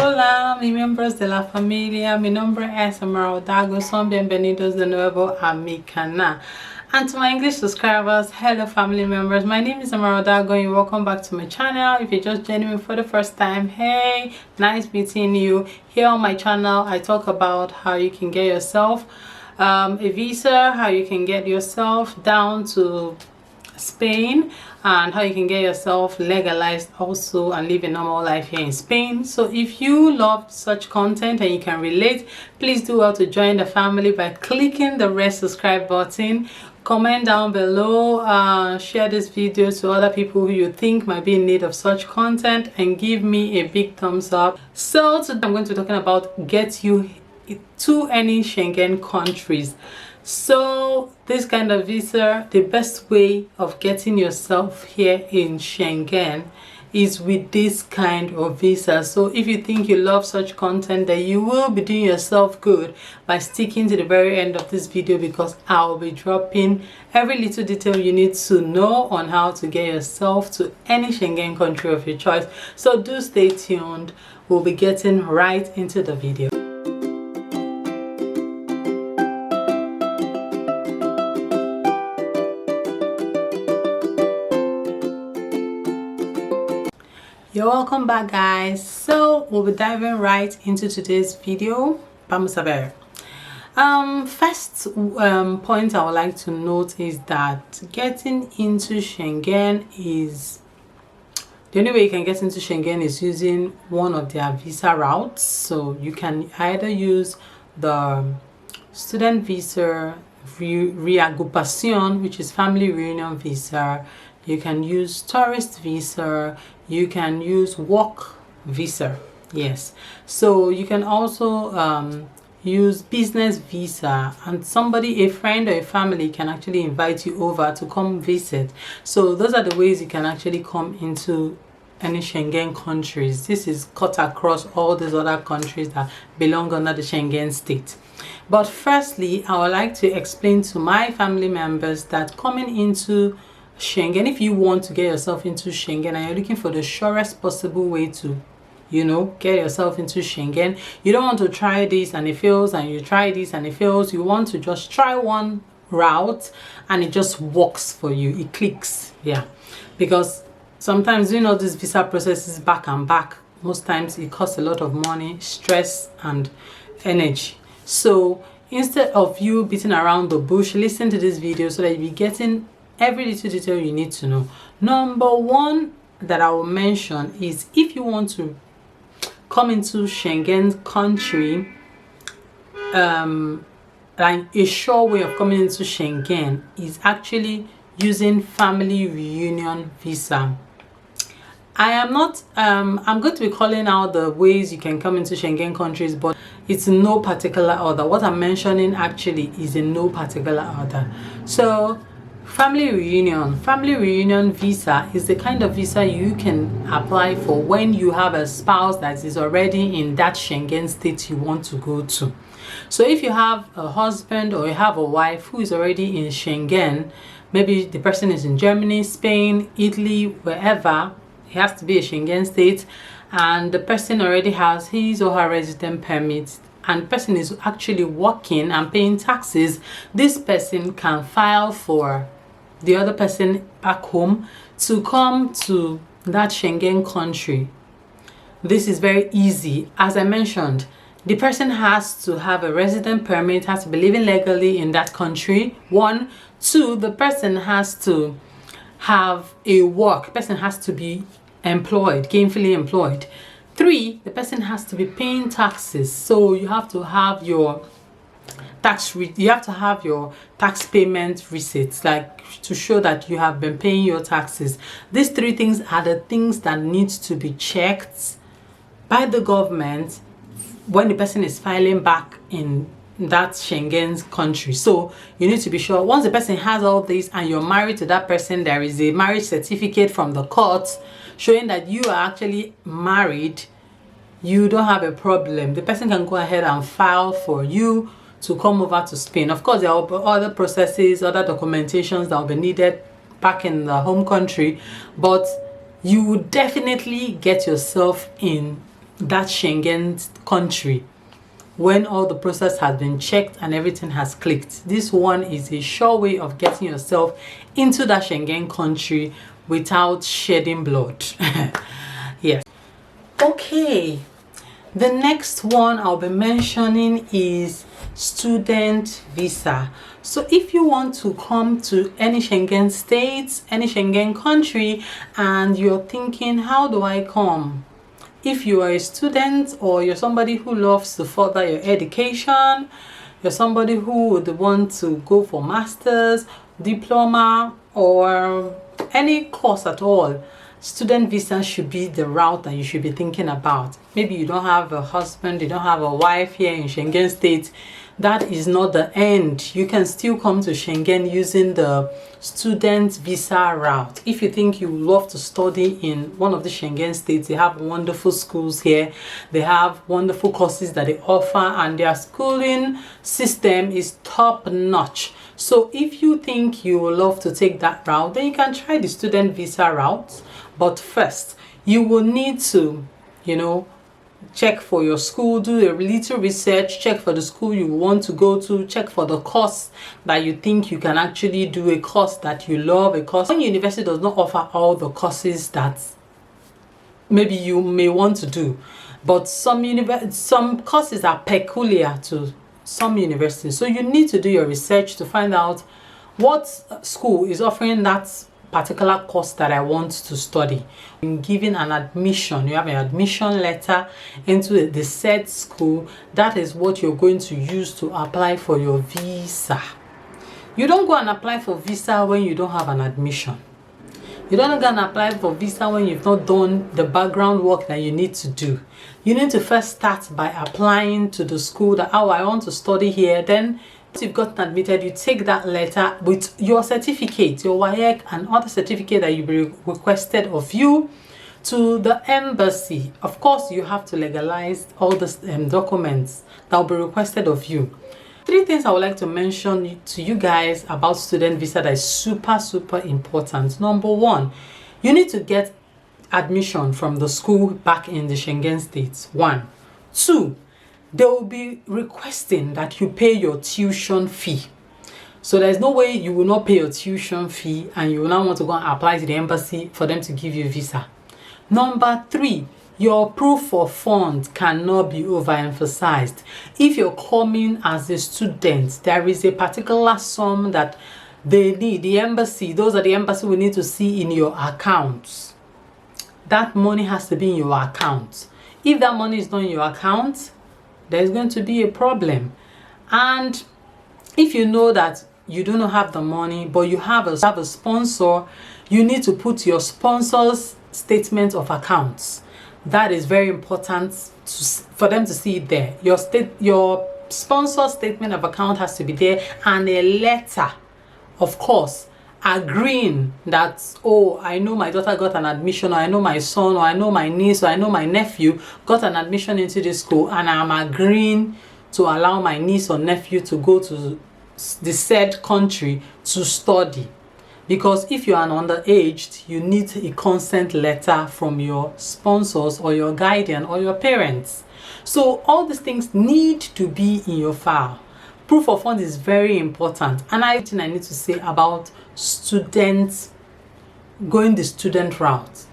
Hola, mis miembros de la familia. Mi nombre es Dago. Son bienvenidos de nuevo a mi canal. And to my English subscribers, hello family members. My name is Dago and welcome back to my channel. If you're just joining me for the first time, hey, nice meeting you. Here on my channel, I talk about how you can get yourself a visa, how you can get yourself down to Spain, and how you can get yourself legalized also and live a normal life here in Spain. So if you love such content and you can relate, please do well to join the family by clicking the red subscribe button. Comment down below, share this video to other people who you think might be in need of such content, and give me a big thumbs up. So today I'm going to be talking about get you to any Schengen countries. So this kind of visa, the best way of getting yourself here in Schengen is with this kind of visa. So if you think you love such content, then you will be doing yourself good by sticking to the very end of this video, because I'll be dropping every little detail you need to know on how to get yourself to any Schengen country of your choice. So do stay tuned. We'll be getting right into the video. You're welcome back, guys. So we'll be diving right into today's video. Vamos a ver. First point I would like to note is that getting into Schengen is the only way you can get into Schengen is using one of their visa routes. So you can either use the student visa, reagrupation, which is family reunion visa. You can use tourist visa. You can use work visa. Yes. So you can also use business visa, and somebody, a friend or a family, can actually invite you over to come visit. So those are the ways you can actually come into any Schengen countries. This is cut across all these other countries that belong under the Schengen state. But firstly, I would like to explain to my family members that coming into Schengen, if you want to get yourself into Schengen and you're looking for the surest possible way to, you know, get yourself into Schengen, you don't want to try this and it fails, and you try this and it fails. You want to just try one route and it just works for you, it clicks. Yeah, because sometimes, you know, this visa process is back and back. Most times it costs a lot of money, stress and energy. So instead of you beating around the bush, listen to this video so that you'll be getting every little detail you need to know. Number one that I will mention is, if you want to come into Schengen country, like a sure way of coming into Schengen is actually using family reunion visa. I am not I'm going to be calling out the ways you can come into Schengen countries, but it's in no particular order. What I'm mentioning actually is in no particular order. So family reunion visa is the kind of visa you can apply for when you have a spouse that is already in that Schengen state you want to go to. So if you have a husband or you have a wife who is already in Schengen, maybe the person is in Germany, Spain, Italy, wherever, it has to be a Schengen state, and the person already has his or her resident permit, and the person is actually working and paying taxes, this person can file for the other person back home to come to that Schengen country. This is very easy. As I mentioned, the person has to have a resident permit, has to be living legally in that country. 1, 2, the person has to have a work. The person has to be employed, gainfully employed. 3, the person has to be paying taxes. So you have to have your tax payment receipts, like to show that you have been paying your taxes. These 3 things are the things that need to be checked by the government when the person is filing back in that Schengen country. So you need to be sure, once the person has all this and you're married to that person, there is a marriage certificate from the court showing that you are actually married, you don't have a problem. The person can go ahead and file for you to come over to Spain. Of course, there will be other processes, other documentations that will be needed back in the home country, but you would definitely get yourself in that Schengen country when all the process has been checked and everything has clicked. This one is a sure way of getting yourself into that Schengen country without shedding blood. Yes. Okay, the next one I'll be mentioning is student visa. So if you want to come to any Schengen states, any Schengen country, and you're thinking, how do I come? If you are a student, or you're somebody who loves to further your education, you're somebody who would want to go for masters, diploma, or any course at all, student visa should be the route that you should be thinking about. Maybe you don't have a husband, you don't have a wife here in Schengen states. That is not the end. You can still come to Schengen using the student visa route. If you think you love to study in one of the Schengen states, they have wonderful schools here. They have wonderful courses that they offer, and their schooling system is top notch. So if you think you will love to take that route, then you can try the student visa route. But first, you will need to, check for your school, do a little research, check for the school you want to go to, check for the course that you think you can actually do, a course that you love, a course. When university does not offer all the courses that maybe you may want to do, but some courses are peculiar to some universities. So you need to do your research to find out what school is offering that particular course that I want to study. In giving an admission, you have an admission letter into the said school. That is what you're going to use to apply for your visa. You don't go and apply for visa when you don't have an admission. You don't go and apply for visa when you've not done the background work that you need to do. You need to first start by applying to the school that, oh, I want to study here. Then once you've gotten admitted, you take that letter with your certificate, your WAEC and other certificate that you be requested of you to the embassy. Of course, you have to legalize all the documents that will be requested of you. 3 things I would like to mention to you guys about student visa that is super important. Number 1, you need to get admission from the school back in the Schengen states. 1. 2, they will be requesting that you pay your tuition fee. So there's no way you will not pay your tuition fee and you will not want to go and apply to the embassy for them to give you a visa. Number 3, your proof of funds cannot be overemphasized. If you're coming as a student, there is a particular sum that they need, those are the embassy will need to see in your accounts. That money has to be in your account. If that money is not in your account, there's going to be a problem. And if you know that you do not have the money, but you have a sponsor, you need to put your sponsor's statement of accounts. That is very important for them to see it there. Your sponsor statement of account has to be there, and a letter, of course, agreeing that, oh, I know my daughter got an admission, or I know my son, or I know my niece, or I know my nephew got an admission into this school, and I'm agreeing to allow my niece or nephew to go to the said country to study. Because if you are underage, you need a consent letter from your sponsors or your guardian or your parents. So all these things need to be in your file. Proof of funds is very important. And I need to say about students going the student route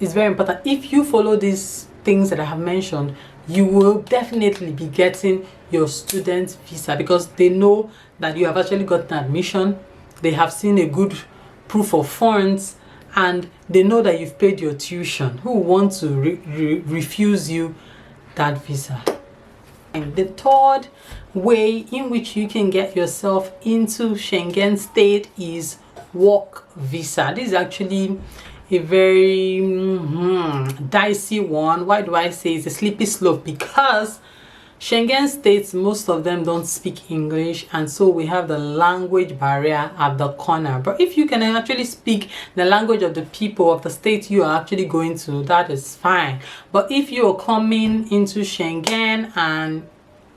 is very important. If you follow these things that I have mentioned, you will definitely be getting your student visa, because they know that you have actually gotten admission. They have seen a good proof of funds, and they know that you've paid your tuition. Who want to refuse you that visa? And the third way in which you can get yourself into Schengen state is work visa. This is actually a very dicey one. Why do I say it's a slippery slope? Because Schengen states, most of them don't speak English, and so we have the language barrier at the corner. But if you can actually speak the language of the people of the state you are actually going to, that is fine. But if you are coming into Schengen and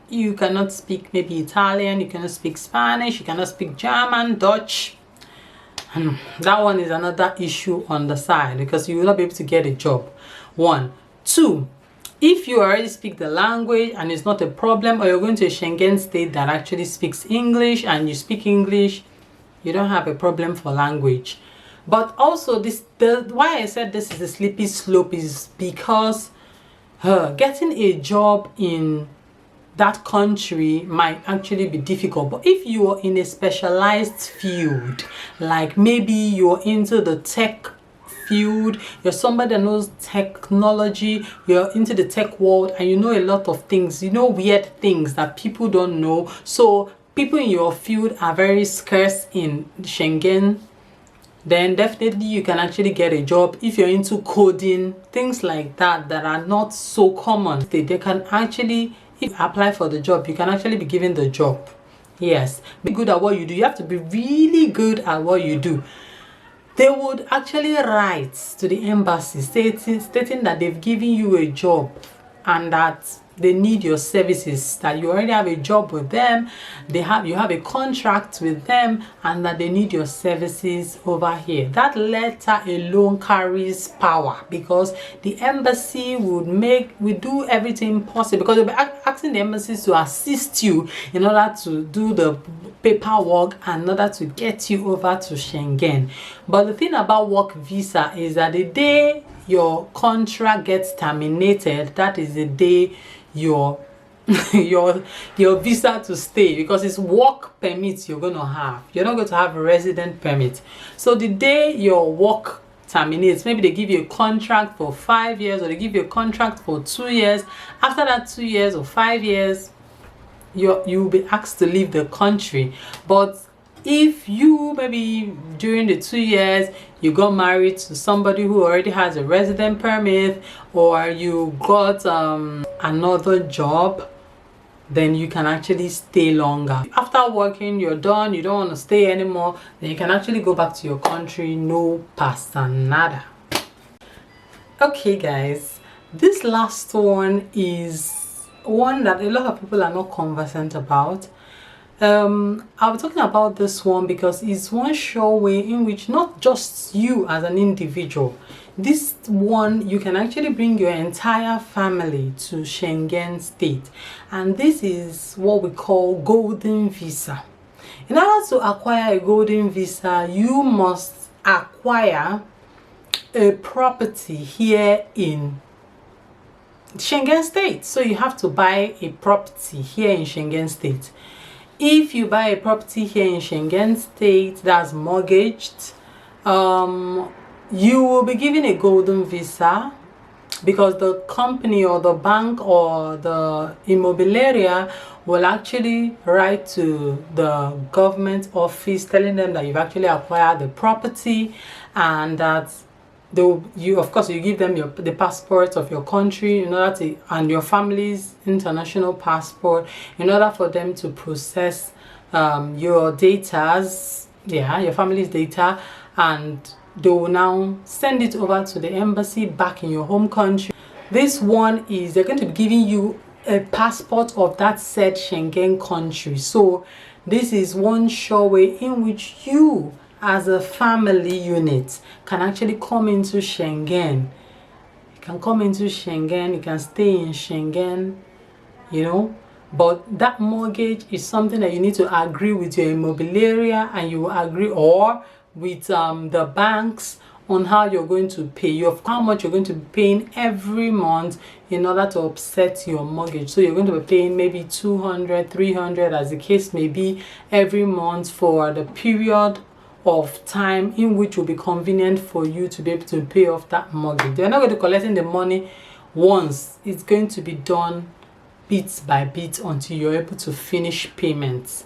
you cannot speak maybe Italian, you cannot speak Spanish, you cannot speak German, Dutch, that one is another issue on the side, because you will not be able to get a job. 1. 2, If you already speak the language and it's not a problem, or you're going to a Schengen state that actually speaks English and you speak English, you don't have a problem for language. But also why I said this is a slippery slope is because getting a job in that country might actually be difficult. But if you are in a specialized field, like maybe you're into the tech field, you're somebody that knows technology, you're into the tech world and you know a lot of things, you know weird things that people don't know, so people in your field are very scarce in Schengen, then definitely you can actually get a job. If you're into coding, things like that are not so common, they can actually, if you apply for the job, you can actually be given the job. Yes, be good at what you do. You have to be really good at what you do. They would actually write to the embassy stating that they've given you a job and that they need your services, that you already have a job with them, you have a contract with them, and that they need your services over here. That letter alone carries power, because the embassy would do everything possible, because they'll be asking the embassies to assist you in order to do the paperwork and in order to get you over to Schengen. But the thing about work visa is that the day your contract gets terminated, that is the day your visa to stay, because it's work permit you're going to have. You're not going to have a resident permit. So the day your work terminates, maybe they give you a contract for 5 years, or they give you a contract for 2 years. After that 2 years or 5 years, you'll be asked to leave the country. But if you, maybe during the 2 years, you got married to somebody who already has a resident permit, or you got another job, then you can actually stay longer. After working, you're done, you don't want to stay anymore, then you can actually go back to your country, no pasa nada. Okay guys, this last one is one that a lot of people are not conversant about. I'll be talking about this one because it's one sure way in which not just you as an individual, this one you can actually bring your entire family to Schengen state, and this is what we call golden visa. In order to acquire a golden visa, you must acquire a property here in Schengen state. So you have to buy a property here in Schengen state. If you buy a property here in Schengen state that's mortgaged, you will be given a golden visa, because the company or the bank or the immobiliaria will actually write to the government office telling them that you've actually acquired the property, and that of course you give them the passport of your country in order to, and your family's international passport, in order for them to process your your family's data, and they will now send it over to the embassy back in your home country. This one is, they're going to be giving you a passport of that said Schengen country. So this is one sure way in which you as a family unit can actually come into Schengen. You can come into Schengen, you can stay in Schengen, you know. But that mortgage is something that you need to agree with your immobiliaria, and you will agree, or with the banks, on how you're going to pay, how much you're going to be paying every month in order to offset your mortgage. So you're going to be paying maybe 200, 300, as the case may be, every month for the period of time in which will be convenient for you to be able to pay off that mortgage. They're not going to be collecting the money once. It's going to be done bit by bit until you're able to finish payments.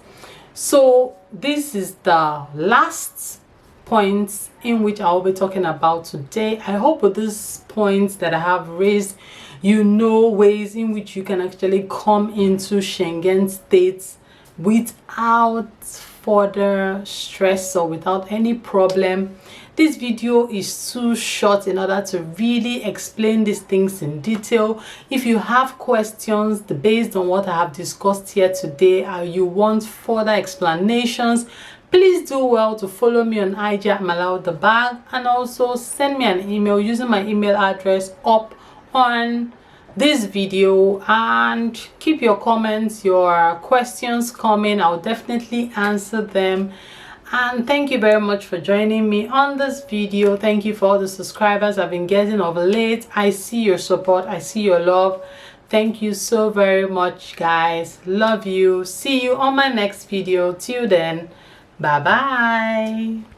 So this is the last points in which I will be talking about today. I hope with these points that I have raised, you know ways in which you can actually come into Schengen states without further stress or without any problem. This video is too short in order to really explain these things in detail. If you have questions based on what I have discussed here today, or you want further explanations, please do well to follow me on IG at Malaudabag, and also send me an email using my email address up on this video, and keep your comments, your questions coming. I'll definitely answer them. And thank you very much for joining me on this video. Thank you for all the subscribers I've been getting of late. I see your support, I see your love. Thank you so very much, guys. Love you. See you on my next video. Till then, bye bye.